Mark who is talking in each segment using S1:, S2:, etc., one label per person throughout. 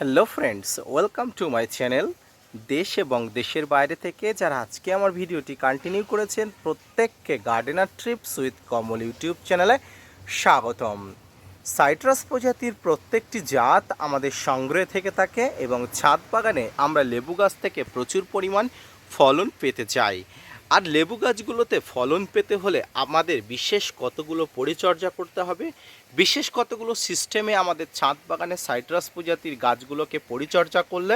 S1: Hello friends, welcome to my channel. দেশ এবং দেশের বাইরে থেকে যারা আজকে আমার ভিডিওটি কন্টিনিউ করেছেন প্রত্যেককে gardener TRIPS with Kamal YouTube চ্যানেলে স্বাগতম। সাইট্রাস প্রজাতির প্রত্যেকটি জাত আমাদের সংগ্রহে থেকে থাকে এবং ছাদ বাগানে আমরা লেবু গাছ থেকে প্রচুর পরিমাণ ফলন পেতে চাই। আর লেবু গাছগুলোতে ফলন পেতে হলে আমাদের বিশেষ কতগুলো পরিচর্যা করতে হবে, বিশেষ কতগুলো সিস্টেমে আমাদের ছাদ বাগানে সাইট্রাস প্রজাতির গাছগুলোকে পরিচর্যা করলে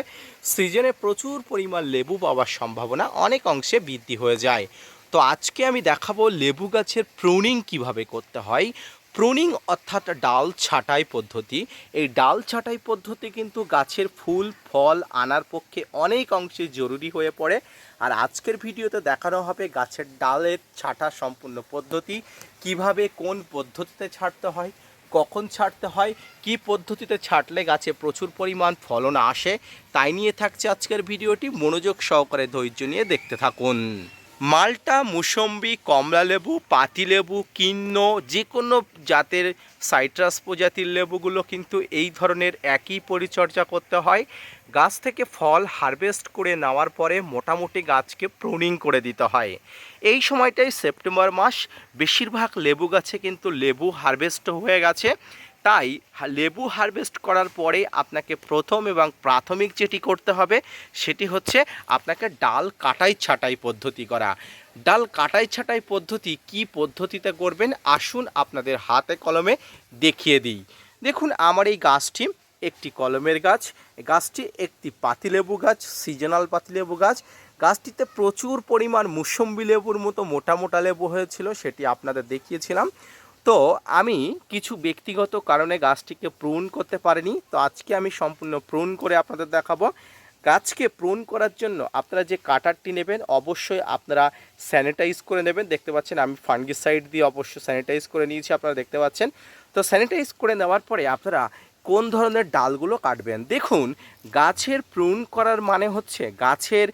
S1: সিজনে প্রচুর পরিমাণ লেবু পাওয়ার সম্ভাবনা অনেক অংশে বৃদ্ধি হয়ে যায়। তো আজকে আমি দেখাবো লেবু গাছের প্রুনিং কিভাবে করতে হয়। প্রুনিং অর্থাৎ ডাল ছাঁটাই পদ্ধতি। এই ডাল ছাঁটাই পদ্ধতি কিন্তু গাছের ফুল ফল আনার পক্ষে অনেক অংশে জরুরি হয়ে পড়ে। আর আজকের ভিডিওতে দেখানো হবে গাছের ডালের ছাঁটা সম্পূর্ণ পদ্ধতি, কিভাবে কোন পদ্ধতিতে ছাঁটতে হয়, কখন ছাঁটতে হয়, কি পদ্ধতিতে ছাঁটলে গাছে প্রচুর পরিমাণ ফলন আসে, তাই নিয়ে থাকছে আজকের ভিডিওটি। মনোযোগ সহকারে ধৈর্য নিয়ে দেখতে থাকুন। মাল্টা, মুসম্বি, কমলালেবু, পাতিলেবু, কিন্ন যে কোনো জাতের সাইট্রাস প্রজাতির লেবুগুলো কিন্তু এই ধরনের একই পরিচর্যা করতে হয়। গাছ থেকে ফল হারভেস্ট করে নেওয়ার পরে মোটামুটি গাছকে প্রুনিং করে দিতে হয়। এই সময়টাই সেপ্টেম্বর মাস, বেশিরভাগ লেবু গাছে কিন্তু লেবু হারভেস্ট হয়ে গেছে। তাই লেবু হারভেস্ট করার পরে আপনাকে প্রথম এবং প্রাথমিক যেটি করতে হবে সেটি হচ্ছে আপনাকে ডাল কাটাই ছাঁটাই পদ্ধতি করা। ডাল কাটাই ছাঁটাই পদ্ধতি কি পদ্ধতিতে করবেন আসুন আপনাদের হাতে কলমে দেখিয়ে দিই। দেখুন, আমার এই গাছটি একটি কলমের গাছ। গাছটি একটি পাতিলেবু গাছ, সিজনাল পাতিলেবু গাছ। গাছটিতে প্রচুর পরিমাণ মুসম্বি লেবুর মতো মোটা মোটা লেবু হয়েছিল, সেটি আপনাদের দেখিয়েছিলাম। তো আমি কিছু ব্যক্তিগত কারণে গাছটিকে প্রুন করতে পারিনি, তো আজকে আমি সম্পূর্ণ প্রুন করে আপনাদের দেখাবো। গাছকে প্রুন করার জন্য আপনারা যে কাটারটি নেবেন অবশ্যই আপনারা স্যানিটাইজ করে নেবেন। দেখতে পাচ্ছেন আমি ফাঙ্গিসাইড দিয়ে অবশ্যই স্যানিটাইজ করে নিয়েছি, আপনারা দেখতে পাচ্ছেন। তো স্যানিটাইজ করে নেওয়ার পরে আপনারা কোন ধরনের ডালগুলো কাটবেন। দেখুন, গাছের প্রুন করার মানে হচ্ছে গাছের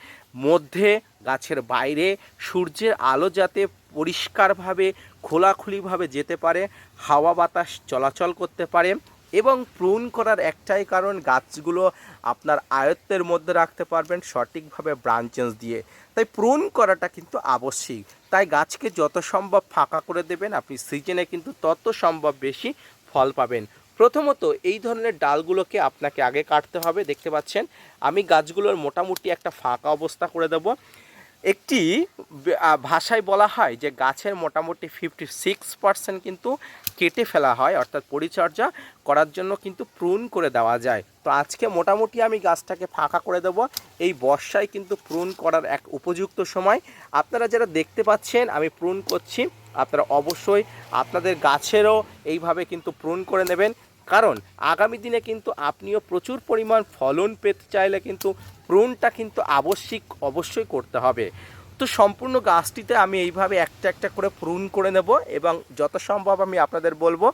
S1: মধ্যে, গাছের বাইরে সূর্যের আলো যাতে পরিষ্কারভাবে খোলাখুলিভাবে যেতে পারে, হাওয়া বাতাস চলাচল করতে পারে। এবং প্রুন করার একটাই কারণ, গাছগুলো আপনার আয়ত্তের মধ্যে রাখতে পারবেন সঠিকভাবে ব্রাঞ্চেস দিয়ে। তাই প্রুন করাটা কিন্তু আবশ্যিক। তাই গাছকে যত সম্ভব ফাঁকা করে দেবেন, আপনি সিজনে কিন্তু তত সম্ভব বেশি ফল পাবেন। প্রথমত এই ধরনের ডালগুলোকে আপনাকে আগে কাটতে হবে। দেখতে পাচ্ছেন আমি গাছগুলোর মোটামুটি একটা ফাঁকা অবস্থা করে দেব। একটি ভাষায় বলা হয় যে গাছের মোটামুটি 56% কিন্তু কেটে ফেলা হয়, অর্থাৎ পরিচর্যা করার জন্য কিন্তু প্রুন করে দেওয়া যায়। তো আজকে মোটামুটি আমি গাছটাকে ফাঁকা করে দেব। এই বর্ষায় কিন্তু প্রুন করার এক উপযুক্ত সময়। আপনারা যারা দেখতে পাচ্ছেন আমি প্রুন করছি, আপনারা অবশ্যই আপনাদের গাছেরও এইভাবে কিন্তু প্রুন করে নেবেন। কারণ আগামী দিনে কিন্তু আপনিও প্রচুর পরিমাণ ফলন পেতে চাইলে কিন্তু প্রুনটা কিন্তু অবশ্যই করতে হবে। তো সম্পূর্ণ গাছটিতে আমি এইভাবে একটা একটা করে প্রুন করে নেব এবং যত সম্ভব আমি আপনাদের বলবো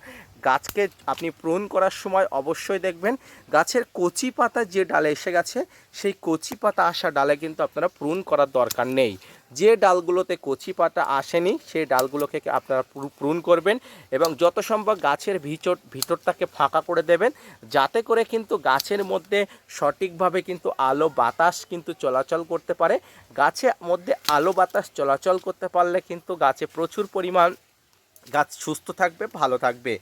S1: গাছকে আপনি প্রুন করার সময় অবশ্যই দেখবেন গাছের কচি পাতা যে ডালে এসে গেছে সেই কচি পাতা আসা ডালে কিন্তু আপনারা প্রুন করার দরকার নেই। যে ডালগুলোতে কচি পাতা আসেনি সেই ডালগুলোকে আপনারা প্রুন করবেন এবং যত সম্ভব গাছের ভিতরটাকে ফাঁকা করে দেবেন, যাতে করে কিন্তু গাছের মধ্যে সঠিকভাবে কিন্তু আলো বাতাস কিন্তু চলাচল করতে পারে। গাছের মধ্যে আলো বাতাস চলাচল করতে পারলে কিন্তু গাছে প্রচুর পরিমাণ গাছ সুস্থ থাকবে, ভালো থাকবে।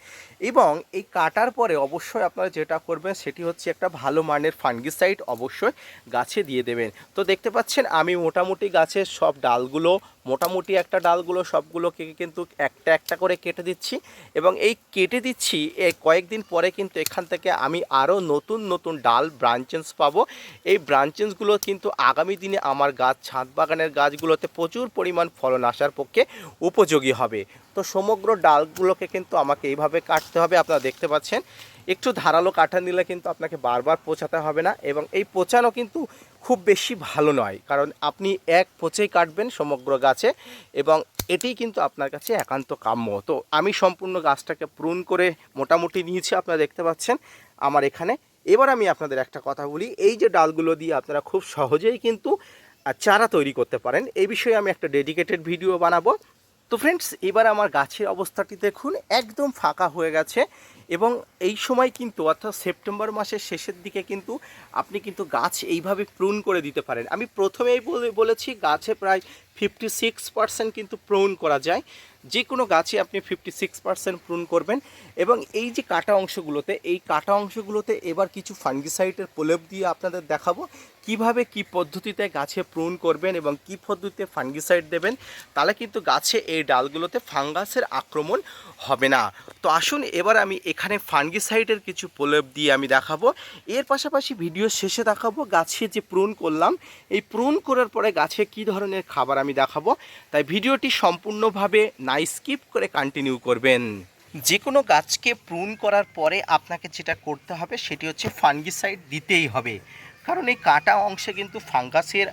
S1: এবং এই কাটার পরে অবশ্যই আপনারা যেটা করবেন সেটি হচ্ছে একটা ভালো মানের ফাঙ্গিসাইড অবশ্যই গাছে দিয়ে দেবেন। তো দেখতে পাচ্ছেন আমি মোটামুটি গাছের সব ডালগুলো, মোটামুটি একটা ডালগুলো সবগুলোকে কিন্তু একটা একটা করে কেটে দিচ্ছি এবং এই কেটে দিচ্ছি এই কয়েকদিন পরে কিন্তু এখান থেকে আমি আরও নতুন নতুন ডাল ব্রাঞ্চেস পাবো। এই ব্রাঞ্চেসগুলো কিন্তু আগামী দিনে আমার গাছ, ছাদ বাগানের গাছগুলোতে প্রচুর পরিমাণ ফলন আসার পক্ষে উপযোগী হবে। তো সমগ্র ডালগুলোকে কিন্তু আমাকে এইভাবে কাটতে হবে। আপনারা দেখতে পাচ্ছেন একটু ধারালো কাটা নিলে কিন্তু আপনাকে বারবার পোঁচাতে হবে না এবং এই পোঁচানো কিন্তু খুব বেশি ভালো নয়, কারণ আপনি এক পোঁচেই কাটবেন সমগ্র গাছে এবং এটি কিন্তু আপনার কাছে একান্ত কাম্য। তো আমি সম্পূর্ণ গাছটাকে প্রুন করে মোটামুটি নিয়েছি, আপনারা দেখতে পাচ্ছেন আমার এখানে। এবার আমি আপনাদের একটা কথা বলি, এই যে ডালগুলো দিয়ে আপনারা খুব সহজেই কিন্তু চারা তৈরি করতে পারেন, এই বিষয়ে আমি একটা ডেডিকেটেড ভিডিও বানাবো। তো ফ্রেন্ডস, এবার আমার গাছের অবস্থাটি দেখুন একদম ফাঁকা হয়ে গেছে এবং এই সময় কিন্তু অর্থাৎ সেপ্টেম্বর মাসের শেষের দিকে কিন্তু আপনি কিন্তু গাছ এইভাবে প্রুন করে দিতে পারেন। আমি প্রথমেই বলেছি গাছে প্রায় 56% কিন্তু প্রুন করা যায়। যে কোনো গাছে আপনি 56% প্রুন করবেন। এবং এই যে কাটা অংশগুলোতে, এই কাটা অংশগুলোতে এবার কিছু ফাঙ্গিসাইডের প্রলেপ দিয়ে আপনাদের দেখাবো কিভাবে কি পদ্ধতিতে গাছে প্রুন করবেন এবং কি পদ্ধতিতে ফাঙ্গিসাইড দেবেন, তাহলে কিন্তু গাছে এই ডালগুলোতে ফাঙ্গাসের আক্রমণ হবে না। তো আসুন এবার আমি এখানে ফাঙ্গিসাইডের কিছু প্রলেপ দিয়ে আমি দেখাবো। এর পাশাপাশি ভিডিও শেষে দেখাবো গাছে যে প্রুন করলাম, এই প্রুন করার পরে গাছে কি ধরনের খাবার আমি দেখাবো। তাই ভিডিওটি সম্পূর্ণভাবে না স্কিপ করে কন্টিনিউ করবেন। যে কোনো গাছকে প্রুন করার পরে আপনাকে যেটা করতে হবে সেটি হচ্ছে ফাঙ্গিসাইড দিতেই হবে, কারণ এই কাটা অংশে কিন্তু ফাঙ্গাসের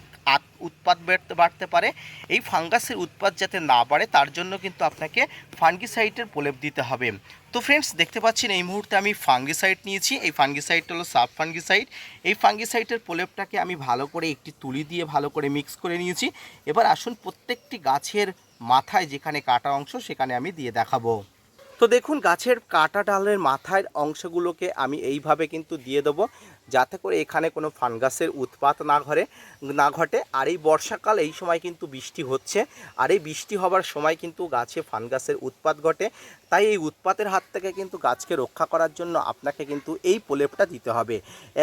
S1: উৎপাত বাড়তে পারে। এই ফাঙ্গাসের উৎপাত যাতে না বাড়ে তার জন্য কিন্তু আপনাকে ফাঙ্গিসাইডের প্রলেপ দিতে হবে। তো ফ্রেন্ডস, দেখতে পাচ্ছেন এই মুহূর্তে আমি ফাঙ্গিসাইড নিয়েছি। এই ফাঙ্গিসাইডটা হলো সাব ফাঙ্গিসাইড। এই ফাঙ্গিসাইডের প্রলেপটাকে আমি ভালো করে একটি তুলি দিয়ে ভালো করে মিক্স করে নিয়েছি। এবার আসুন প্রত্যেকটি গাছের মাথায় যেখানে কাটা অংশ সেখানে আমি দিয়ে দেখাবো। তো দেখুন গাছের কাটা ডালের মাথার অংশগুলোকে আমি এইভাবে কিন্তু দিয়ে দেবো, যাতে করে এখানে কোনো ফাঙ্গাসের উৎপাত না ঘটে। আর এই বর্ষাকাল, এই সময় কিন্তু বৃষ্টি হচ্ছে, আর এই বৃষ্টি হবার সময় কিন্তু গাছে ফাঙ্গাসের উৎপাত ঘটে। তাই এই উৎপাতের হাত থেকে কিন্তু গাছকে রক্ষা করার জন্য আপনাকে কিন্তু এই প্রলেপটা দিতে হবে।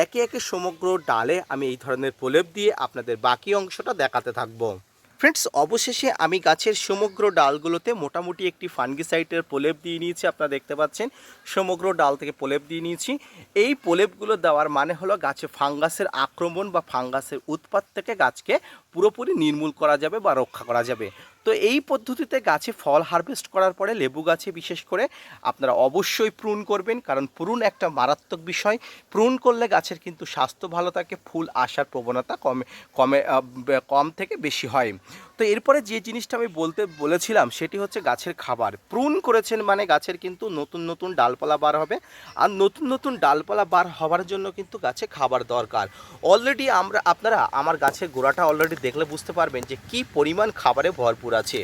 S1: একে একে সমগ্র ডালে আমি এই ধরনের প্রলেপ দিয়ে আপনাদের বাকি অংশটা দেখাতে থাকবো। ফ্রেন্ডস, অবশেষে আমি গাছের সমগ্র ডালগুলোতে মোটামুটি একটি ফাঙ্গিসাইডের প্রলেপ দিয়ে নিয়েছি। আপনারা দেখতে পাচ্ছেন সমগ্র ডাল থেকে প্রলেপ দিয়ে নিয়েছি। এই প্রলেপগুলো দেওয়ার মানে হলো গাছে ফাঙ্গাসের আক্রমণ বা ফাঙ্গাসের উৎপাত থেকে গাছকে পুরোপুরি নির্মূল করা যাবে বা রক্ষা করা যাবে। তো এই পদ্ধতিতে গাছে ফল হারভেস্ট করার পরে লেবু গাছে বিশেষ করে আপনারা অবশ্যই প্রুন করবেন, কারণ প্রুন একটা মারাত্মক বিষয়। প্রুন করলে গাছের কিন্তু স্বাস্থ্য ভালো থাকে, ফুল আসার প্রবণতা কম থেকে বেশি হয়। তো এরপরে যে জিনিসটা আমি বলেছিলাম সেটি হচ্ছে গাছের খাবার। প্রুন করেছেন মানে গাছের কিন্তু নতুন নতুন ডালপালা বার হবে, আর নতুন নতুন ডালপালা বার হওয়ার জন্য কিন্তু গাছে খাবার দরকার। অলরেডি আপনারা আমার গাছের গোড়াটা অলরেডি দেখলে বুঝতে পারবেন যে কি পরিমাণ খাবারে ভরপুর আছে।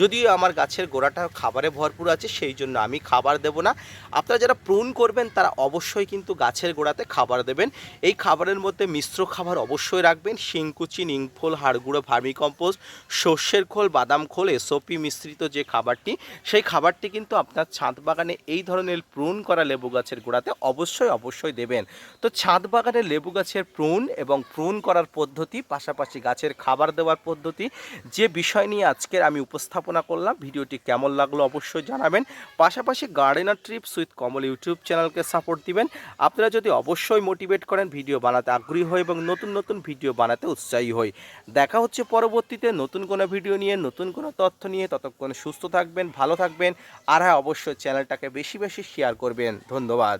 S1: যদিও আমার গাছের গোড়াটা খাবারে ভরপুর আছে, সেই জন্য আমি খাবার দেব না। আপনারা যারা প্রুন করবেন তারা অবশ্যই কিন্তু গাছের গোড়াতে খাবার দেবেন। এই খাবারের মধ্যে মিশ্র খাবার অবশ্যই রাখবেন। শিংকুচি, নিমখোল, হাড়গুঁড়ো, ভার্মিকম্পোস্ট, সর্ষের খোল, বাদাম খোল, এসওপি মিশ্রিত যে খাবারটি, সেই খাবারটি কিন্তু আপনার ছাদ বাগানে এই ধরনের প্রুন করা লেবু গাছের গোড়াতে অবশ্যই দেবেন। তো ছাদ বাগানে লেবু গাছের প্রুন এবং প্রুন করার পদ্ধতি, পাশাপাশি গাছের খাবার দেওয়ার পদ্ধতি, যে বিষয় নিয়ে আজকের আমি উপস্থাপনা করলাম, ভিডিওটি কেমন লাগলো অবশ্যই জানাবেন। পাশাপাশি gardener TRIPS with Kamal YouTube চ্যানেলকে সাপোর্ট দিবেন। আপনারা যদি অবশ্যই মোটিভেট করেন, ভিডিও বানাতে আগ্রহী হই এবং নতুন নতুন ভিডিও বানাতে উৎসাহী হই। দেখা হচ্ছে পরবর্তীতে নতুন কোনো ভিডিও নিয়ে, নতুন কোনো তথ্য নিয়ে। ততক্ষণ সুস্থ থাকবেন, ভালো থাকবেন, আর হ্যাঁ, অবশ্যই চ্যানেলটাকে বেশি বেশি শেয়ার করবেন। ধন্যবাদ।